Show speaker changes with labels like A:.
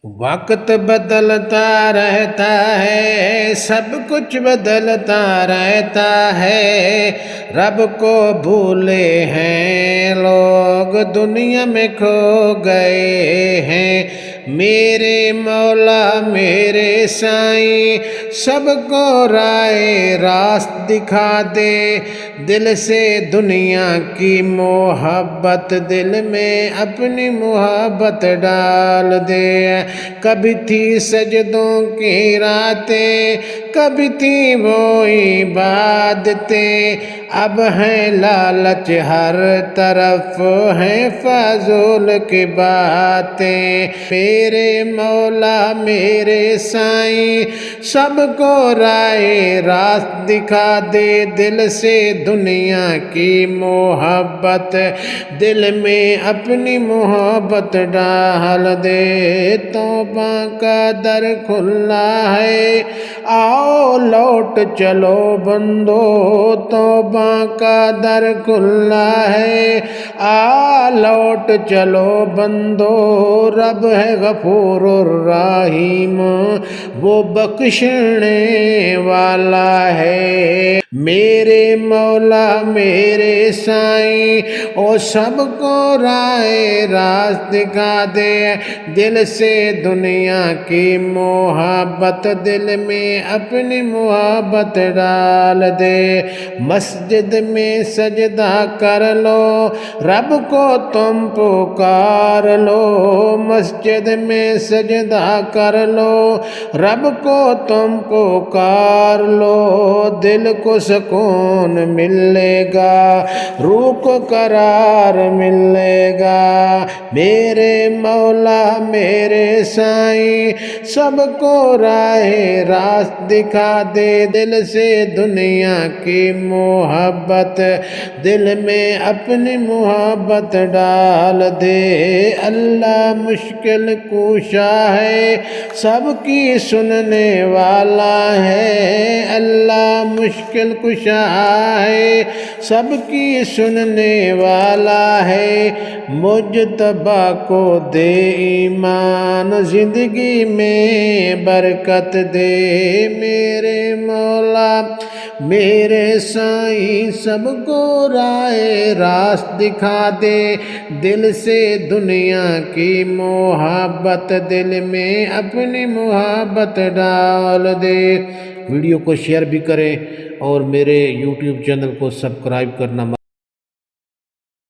A: وقت بدلتا رہتا ہے، سب کچھ بدلتا رہتا ہے، رب کو بھولے ہیں لوگ، دنیا میں کھو گئے ہیں۔ میرے مولا میرے سائیں سب کو رائے راست دکھا دے، دل سے دنیا کی محبت دل میں اپنی محبت ڈال دے۔ کبھی تھی سجدوں کی راتیں، کبھی تھی وہ عبادتیں، اب ہیں لالچ ہر طرف، ہیں فضول کی باتیں۔ میرے مولا میرے سائیں سب کو رائے راست دکھا دے، دل سے دنیا کی محبت دل میں اپنی محبت ڈال دے۔ توبہ کا در کھلا ہے، آؤ لوٹ چلو بندو، توبہ کا در کھلا ہے، آ لوٹ چلو بندو، رب ہے غفور الرحیم، وہ بخشنے والا ہے۔ میرے مولا میرے سائیں او سب کو رائے راست دکھا دے، دل سے دنیا کی محبت دل میں اپنی محبت ڈال دے۔ مسجد میں سجدہ کر لو، رب کو تم پکار لو، مسجد میں سجدہ کر لو، رب کو تم پکار لو، دل کو سکون ملے گا، روح کو قرار ملے گا۔ میرے مولا میرے سائیں سب کو راہ راست دکھا دے، دل سے دنیا کی محبت دل میں اپنی محبت ڈال دے۔ اللہ مشکل کشا ہے، سب کی سننے والا ہے، اللہ مشکل کشا ہے، سب کی سننے والا ہے۔ مجتبی کو دے ایمان، زندگی میں برکت دے، میرے مولا میرے سائیں سب کو رائے راست دکھا دے، دل سے دنیا کی محبت دل میں اپنی محبت ڈال دے۔ ویڈیو کو شیئر بھی کریں اور میرے یوٹیوب چینل کو سبسکرائب کرنا